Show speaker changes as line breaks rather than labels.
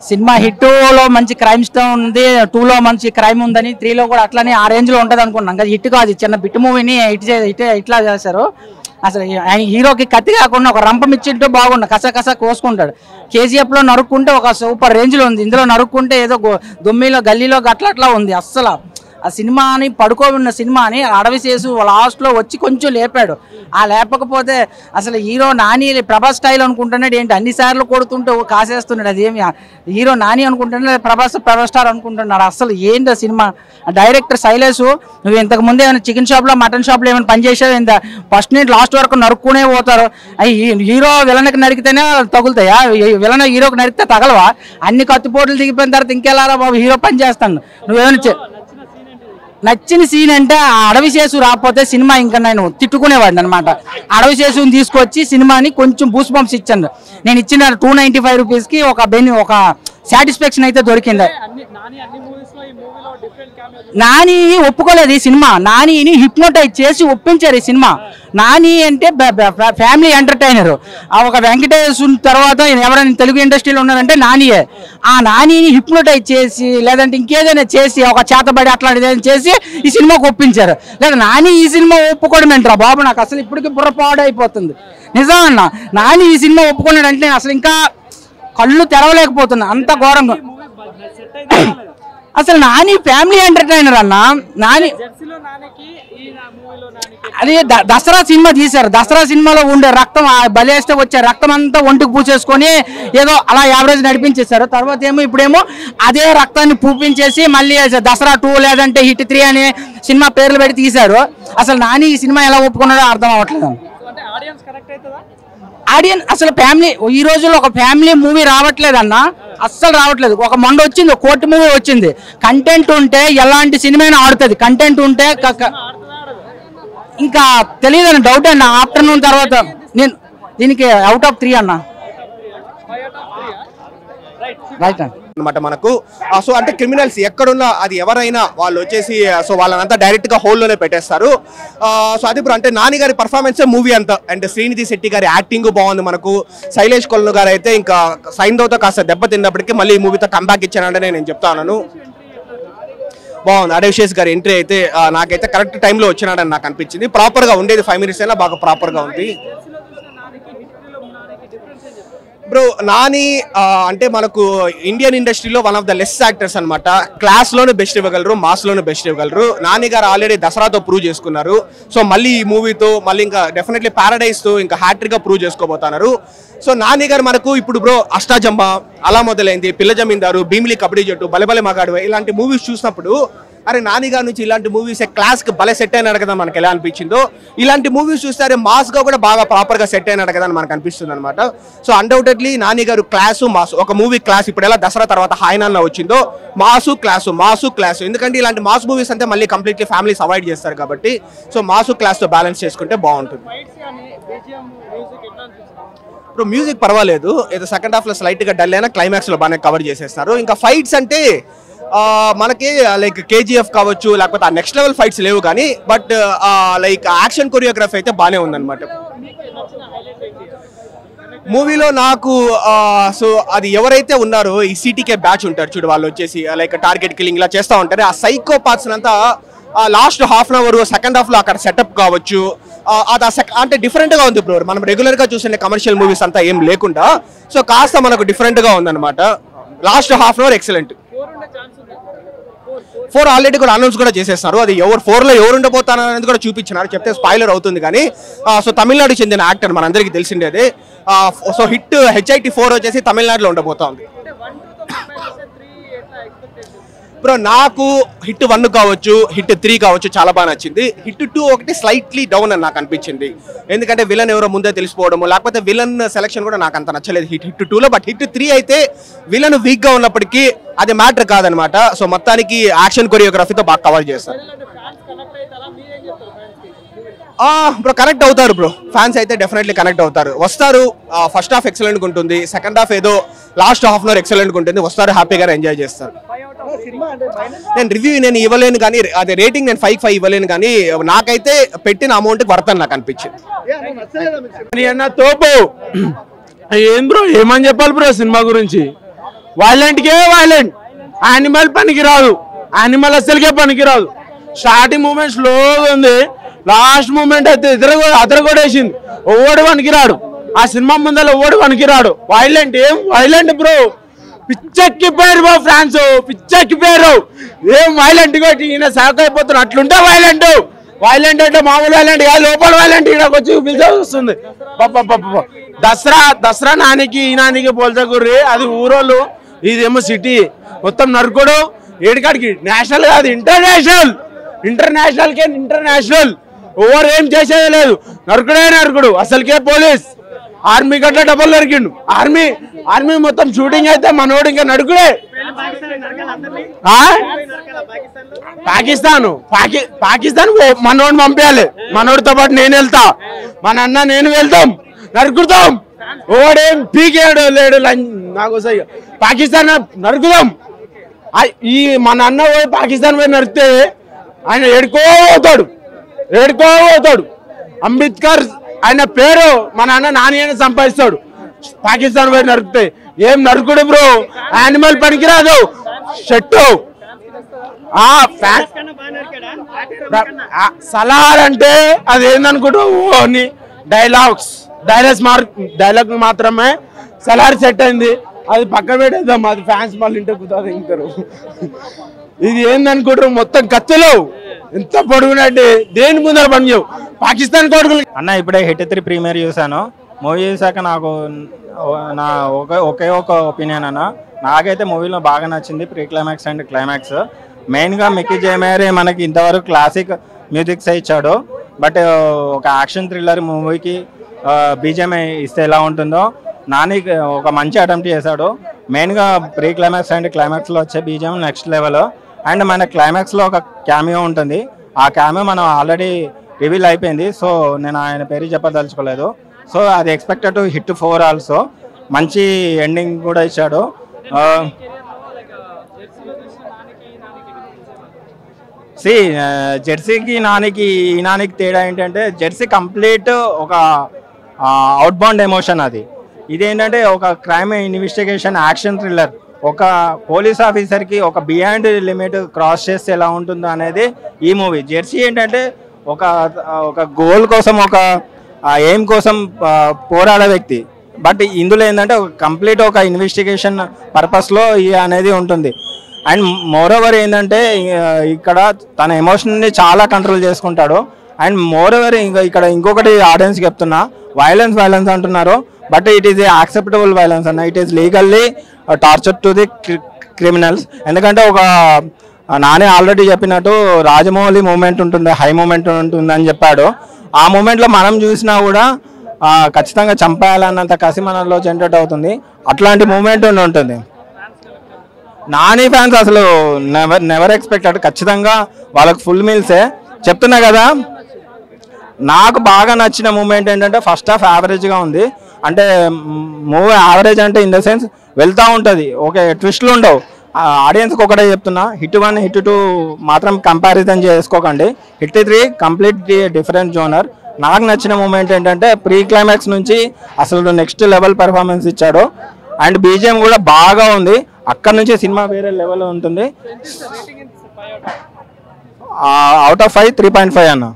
Cinema hit లో మంచి crime story ఉంది, 2 లో మంచి క్రైమ్ ఉందని, 3 లో కూడా అట్లానే ఆ రేంజ్ లో ఉంటది అనుకున్నాం కదా. హిట్ కాదు, చిన్న బిట్ మూవీని ఇట్లా చేశారు. అసలు ఆయన హీరోకి కత్తి కాకుండా ఒక రంపం ఇచ్చింటూ బాగుండు, కస కోసుకుంటాడు. KGF లో నరుక్కుంటే ఒక సూపర్ రేంజ్ లో ఉంది, ఇందులో నరుక్కుంటే ఏదో దొమ్మిలో గల్లీలో అట్లా ఉంది. అస్సలు ఆ సినిమాని పడుకోబడిన సినిమాని అడవి చేసి లాస్ట్లో వచ్చి కొంచెం లేపాడు. ఆ లేపకపోతే అసలు హీరో నాని ప్రభాస్ స్టైల్ అనుకుంటున్నాడు ఏంటి, అన్నిసార్లు కొడుతుంటే కాసేస్తున్నాడు. అదేమి హీరో నాని అనుకుంటున్నాడు, ప్రభాస్ స్టార్ అనుకుంటున్నాడు. అసలు ఏంటి ఆ సినిమా. డైరెక్టర్ శైలేష్, నువ్వు ఇంతకు ముందే ఏమైనా చికెన్ షాప్లో మటన్ షాప్లో ఏమైనా పనిచేసావు, ఇంత ఫస్ట్ నుంచి లాస్ట్ వరకు నరుక్కునే పోతారు. హీరో విలన్కి నరికితేనే తగులుతాయా, విలన్ హీరోకి నరికితే తగలవా? అన్ని కత్తిపోట్లు దిగిపోయిన తర్వాత ఇంకెళ్ళారా బాబు హీరో పని చేస్తాను. నువ్వేమైనా నచ్చిన సీన్ అంటే ఆ అడవి శేషు రాకపోతే సినిమా ఇంకా నేను తిట్టుకునేవాడిని అనమాట. అడవి శేషుని తీసుకొచ్చి సినిమాని కొంచెం బూస్ట్ బంప్స్ ఇచ్చాను. నేను ఇచ్చిన 295 రూపీస్కి ఒక సాటిస్ఫాక్షన్ అయితే దొరికింది. నాని ఒప్పుకోలేదు ఈ సినిమా, నానిని హిప్నోటైజ్ చేసి ఒప్పించారు ఈ సినిమా. నాని అంటే ఫ్యామిలీ ఎంటర్టైనర్. ఒక వెంకటేష్ తర్వాత ఎవరైనా తెలుగు ఇండస్ట్రీలో ఉన్నారంటే నానియే. ఆ నానిని హిప్నోటైజ్ చేసి లేదంటే ఇంకేదైనా చేసి ఒక చేతబడి అట్లాంటిది చేసి ఈ సినిమాకు ఒప్పించారు. లేదా నాని ఈ సినిమా ఒప్పుకోవడం ఏంట్రా బాబు, నాకు అసలు ఇప్పటికీ బుర్రపాడు అయిపోతుంది నిజమన్నా. నాని ఈ సినిమా ఒప్పుకున్నాడు అంటే అసలు ఇంకా కళ్ళు తెరవలేకపోతున్నా, అంత ఘోరంగా. అసలు నాని ఫ్యామిలీ ఎంటర్టైనర్ అన్న. నాని అది దసరా సినిమా తీశారు, దసరా సినిమాలో ఉండే రక్తం బలేస్తే వచ్చే రక్తం అంతా ఒంటికి పూసేసుకొని ఏదో అలా యావరేజ్ నడిపించేశారు. తర్వాత ఇప్పుడేమో అదే రక్తాన్ని పూపించేసి మళ్ళీ దసరా 2 లేదంటే హిట్ 3 అనే సినిమా పేర్లు పెట్టి తీశారు. అసలు నాని ఈ సినిమా ఎలా ఒప్పుకున్నాడో అర్థం అవ్వట్లేదు. ఆడియన్స్ అసలు ఫ్యామిలీ ఈ రోజుల్లో ఒక ఫ్యామిలీ మూవీ రావట్లేదన్న, అస్సలు రావట్లేదు. ఒక మొండ వచ్చింది, కోర్టు మూవీ వచ్చింది. కంటెంట్ ఉంటే ఎలాంటి సినిమా ఆడుతుంది, కంటెంట్ ఉంటే ఇంకా తెలియదని డౌట్ అన్న. ఆఫ్టర్నూన్ తర్వాత నేను దీనికి అవుట్ ఆఫ్ 3 అన్న. రైట్
అనమాట మనకు. సో అంటే క్రిమినల్స్ ఎక్కడున్నా అది ఎవరైనా వాళ్ళు వచ్చేసి సో వాళ్ళనంతా డైరెక్ట్ గా హోల్లోనే పెట్టేస్తారు. సో అది ఇప్పుడు అంటే నాని గారి పర్ఫార్మెన్స్ మూవీ అంతా, అండ్ శ్రీనిధి శెట్టి గారి యాక్టింగ్ బాగుంది మనకు. శైలేష్ కొలను గారు అయితే ఇంకా సైంధవ్తో కాస్త దెబ్బ తిన్నప్పటికీ మళ్ళీ ఈ మూవీతో కంబ్యాక్ ఇచ్చానంటే నేను చెప్తాను. బాగుంది. అడవిశేష్ గారి ఎంట్రీ అయితే నాకైతే కరెక్ట్ టైంలో వచ్చినాడని నాకు అనిపించింది. ప్రాపర్గా ఉండేది 5 minutes అయినా బాగా ప్రాపర్గా ఉంది. బ్రో నాని అంటే మనకు ఇండియన్ ఇండస్ట్రీలో one of the less actors అనమాట. క్లాస్లోనే బెస్ట్ ఇవ్వగలరు, మాస్లోనే బెస్ట్ ఇవ్వగలరు. నాని గారు ఆల్రెడీ దసరాతో ప్రూవ్ చేసుకున్నారు. సో మళ్ళీ ఈ మూవీతో మళ్ళీ ఇంకా డెఫినెట్లీ ప్యారడైజ్తో ఇంకా హ్యాట్రిక్గా ప్రూవ్ చేసుకోబోతున్నారు. సో నాని గారు మనకు ఇప్పుడు బ్రో అష్టాజమ్మ అలా మొదలైంది, పిల్ల జమీందారు, భీమిలి కబడ్డీ జట్టు, బలెబలే మగాడు ఇలాంటి మూవీస్ చూసినప్పుడు అరే నాని గారి నుంచి ఇలాంటి మూవీస్ క్లాస్కి భలే సెట్ అయినాడు కదా మనకి ఎలా అనిపించిందో. ఇలాంటి మూవీస్ చూస్తే అరే మాస్గా కూడా బాగా ప్రాపర్గా సెట్ అయినాడు కదా అని మనకు అనిపిస్తుంది అనమాట. సో అన్డౌటెడ్లీ నాని గారు క్లాసు మాసు, ఒక మూవీ క్లాస్ ఇప్పుడు ఎలా దసరా తర్వాత హాయినాల్లో వచ్చిందో మాసు క్లాసు. ఎందుకంటే ఇలాంటి మాస్ మూవీస్ అంటే మళ్ళీ కంప్లీట్లీ ఫ్యామిలీస్ అవాయిడ్ చేస్తారు కాబట్టి సో మాసు క్లాస్తో బ్యాలెన్స్ చేసుకుంటే బాగుంటుంది. ఇప్పుడు మ్యూజిక్ పర్వాలేదు, ఏదో సెకండ్ హాఫ్లో స్లైట్గా డల్ అయినా క్లైమాక్స్లో బాగానే కవర్ చేసేస్తారు. ఇంకా ఫైట్స్ అంటే మనకి లైక్ KGF కావచ్చు లేకపోతే ఆ నెక్స్ట్ లెవెల్ ఫైట్స్ లేవు కానీ బట్ లైక్ యాక్షన్ కొరియోగ్రఫీ అయితే బాగానే ఉందన్నమాట మూవీలో నాకు. సో అది ఎవరైతే ఉన్నారో ఈ CTK బ్యాచ్ ఉంటారు చూడు, వాళ్ళు వచ్చేసి లైక్ టార్గెట్ కిల్లింగ్ ఇలా చేస్తూ ఉంటారు. ఆ సైకోపాత్స్ అంతా లాస్ట్ ½ an hour సెకండ్ హాఫ్లో అక్కడ సెటప్ కావచ్చు అది అంటే డిఫరెంట్గా ఉంది బ్రో. మనం రెగ్యులర్గా చూసే కమర్షియల్ మూవీస్ అంతా ఏం లేకుండా సో కాస్త మనకు డిఫరెంట్గా ఉందన్నమాట. Last ½ an hour excellent. 4 already కూడా అనౌన్స్ కూడా చేసేస్తారు. అది 4లో ఎవరు ఉండబోతారనేది కూడా చూపించినారు, చెప్తే స్పాయిలర్ అవుతుంది కానీ. సో తమిళనాడుకి చెందిన యాక్టర్ మనందరికీ తెలిసిండేది. సో హిట్ HIT 4 వచ్చేసి తమిళనాడులో ఉండబోతా ఉంది. బ్రో నాకు హిట్ 1 కావచ్చు, హిట్ 3 కావచ్చు చాలా బాగా నచ్చింది. హిట్ 2 ఒకటి స్లైట్లీ డౌన్ అని నాకు అనిపించింది. ఎందుకంటే విలన్ ఎవరో ముందే తెలిసిపోవడము లేకపోతే విలన్ సెలక్షన్ కూడా నాకు అంత నచ్చలేదు హిట్ 2లో. బట్ హిట్ 3 అయితే విలన్ వీక్గా ఉన్నప్పటికీ అది మ్యాటర్ కాదనమాట. సో మొత్తానికి యాక్షన్ కొరియోగ్రఫీతో బాగా కవర్ చేస్తారు. బ్రో కనెక్ట్ అవుతారు బ్రో, ఫ్యాన్స్ అయితే డెఫినెట్లీ కనెక్ట్ అవుతారు, వస్తారు. ఫస్ట్ హాఫ్ ఎక్సలెంట్గా ఉంటుంది, సెకండ్ హాఫ్ ఏదో లాస్ట్ ½ an hour ఎక్సలెంట్గా ఉంటుంది, వస్తారు హ్యాపీగా ఎంజాయ్ చేస్తారు. నేను రివ్యూ నేను ఇవ్వలేను కానీ అదే రేటింగ్ నేను 5 ఇవ్వలేను కానీ నాకైతే పెట్టిన అమౌంట్ వర్త్ అని నాకు అనిపించింది. తోపు
ఏం బ్రో ఏమని చెప్పాలి బ్రో సినిమా గురించి? వైలెంట్కే వైలెంట్, యానిమల్ పనికి రాదు, యానిమల్ అసలుకే పనికి రాదు. స్టార్టింగ్ మూమెంట్ స్లోగా ఉంది, లాస్ట్ మూమెంట్ అయితే అదరగొడేసింది. ఓడి పనికిరాడు ఆ సినిమా ముందర, ఓడి పనికిరాడు. వైలెంట్ ఏం వైలెంట్ బ్రో, పిచ్చెక్కిపోయారు బ్రో ఫ్రాన్స్, పిచ్చెక్కిపోయారు. ఏం వైలెంట్ కొట్టి ఈయన సాక్ అయిపోతున్నారు. అట్లుంటే వైలెంట్, వైలెంట్ అంటే మామూలు వైలెంట్ కాదు, లోపల వైలెంట్ ఈయనకు వచ్చి పిలిచాల్సి వస్తుంది. దసరా నానికి ఈ నానికి పోల్చకూర్రి, అది ఊరోళ్ళు, ఇదేమో సిటీ. మొత్తం నరుకుడు ఏడికాడికి, నేషనల్ కాదు ఇంటర్నేషనల్, ఇంటర్నేషనల్. ఓవర్ ఏం చేసేది లేదు, నరుకుడే నరుకుడు. అసలుకే పోలీస్ ఆర్మీ గట్ల డబ్బులు నరికిండు. ఆర్మీ మొత్తం షూటింగ్ అయితే మనోడు ఇంకా నడుకుడే. పాకిస్తాన్ మనోడు పంపించాలి, మనోడితో పాటు నేను వెళ్తా, మన అన్న నేను వెళ్తాం, నరుకుతాం. ఓడేం పీకేడు లేడు నాకు పాకిస్తాన్ నరుకుదాం. ఈ మన అన్న పోయి పాకిస్తాన్ పోయి నరికితే ఆయన ఏడుకోపోతాడు. అంబేద్కర్ ఆయన పేరు మన అన్న నాని అని సంపాదిస్తాడు. పాకిస్తాన్ పోయి నరికితే ఏం నరుకుడు బ్రో, యానిమల్ పనికిరాదు. షట్టు సలార్ అంటే అది ఏందనుకుంటావు, డైలాగ్ మాత్రమే సలార్ సెట్ అయింది. అది పక్క పెట్టేద్దాం, అది ఫ్యాన్స్ మళ్ళీ ఇంటికి కుదరదు ఇంటారు. ఇది ఏందనుకుంటారు, మొత్తం కత్తులు ఎంత పొడుగునంటే దేని ముందర పని చేయవు పాకిస్తాన్ కొడుకులు.
అన్న ఇప్పుడే హిట్ 3 ప్రీమియర్ చూసాను. మూవీ చూసాక నాకు నా ఒకే ఒక ఒపీనియన్ అన్న, నాకైతే మూవీలో బాగా నచ్చింది ప్రీ క్లైమాక్స్ అండ్ క్లైమాక్స్. మెయిన్గా మిక్కీ జే మేయర్ మనకి ఇంతవరకు క్లాసిక్ మ్యూజిక్స్ ఇచ్చాడు, బట్ ఒక యాక్షన్ థ్రిల్లర్ మూవీకి బీజిఎం ఇస్తే ఎలా ఉంటుందో నాని ఒక మంచి అటెంప్ట్ చేశాడు. మెయిన్గా ప్రీ క్లైమాక్స్ అండ్ క్లైమాక్స్లో వచ్చే బీజిఎం నెక్స్ట్ లెవెల్. అండ్ మన క్లైమాక్స్లో ఒక క్యామియో ఉంటుంది, ఆ క్యామియో మనం ఆల్రెడీ రివీల్ అయిపోయింది, సో నేను ఆయన పేరు చెప్పదలుచుకోలేదు. సో అది ఎక్స్పెక్టెడ్ టు హిట్ 4 ఆల్సో. మంచి ఎండింగ్ కూడా ఇచ్చాడు. జెర్సీకి ఈ నానికి తేడా ఏంటంటే, జెర్సీ కంప్లీట్ ఒక అవుట్ బౌండ్ ఎమోషన్, అది ఇదేంటంటే ఒక క్రైమ్ ఇన్వెస్టిగేషన్ యాక్షన్ థ్రిల్లర్. ఒక పోలీస్ ఆఫీసర్కి ఒక బియాండ్ లిమిట్ క్రాస్ చేస్తే ఎలా ఉంటుందో అనేది ఈ మూవీ. జెర్సీ ఏంటంటే ఒక గోల్ కోసం, ఒక ఎయిమ్ కోసం పోరాడే వ్యక్తి. బట్ ఇందులో ఏంటంటే ఒక కంప్లీట్ ఒక ఇన్వెస్టిగేషన్ పర్పస్లో అనేది ఉంటుంది. అండ్ మోరోవర్ ఏంటంటే ఇక్కడ తన ఎమోషన్ని చాలా కంట్రోల్ చేసుకుంటాడు. అండ్ మోరోవర్ ఇక్కడ ఇంకొకటి ఆడియన్స్కి చెప్తున్నా, వైలెన్స్ అంటున్నారు, but it is a acceptable violence అన్న. It is legally torture to the criminals. ఎందుకంటే ఒక నాని ఆల్రెడీ చెప్పినట్టు రాజమౌళి మూమెంట్ ఉంటుంది, హై మూమెంట్ ఉంటుంది అని చెప్పాడు. ఆ మూమెంట్లో మనం చూసినా కూడా ఖచ్చితంగా చంపేయాలన్నంత కసి మనలో జనరేట్ అవుతుంది. అట్లాంటి మూమెంట్ ఉంటుంది. నాని ఫ్యాన్స్ అసలు నెవర్ ఎక్స్పెక్టెడ్, ఖచ్చితంగా వాళ్ళకి ఫుల్ మీల్సే. చెప్తున్నా కదా, నాకు బాగా నచ్చిన మూమెంట్ ఏంటంటే ఫస్ట్ హాఫ్ యావరేజ్గా ఉంది. అంటే మూవీ యావరేజ్ అంటే ఇన్ ద సెన్స్ వెళ్తూ ఉంటుంది, ఓకే ట్విస్ట్లు ఉండవు. ఆడియన్స్కి ఒకటే చెప్తున్నా, హిట్ 1 హిట్ 2 మాత్రం కంపారిజన్ చేసుకోకండి. Hit 3 complete different genre. నాకు నచ్చిన మూమెంట్ ఏంటంటే ప్రీ క్లైమాక్స్ నుంచి అసలు నెక్స్ట్ లెవెల్ పెర్ఫార్మెన్స్ ఇచ్చాడు. అండ్ బీజిఎం కూడా బాగా ఉంది, అక్కడ నుంచి సినిమా వేరే లెవెల్ ఉంటుంది. అవుట్ ఆఫ్ 5 3.5 అన్న.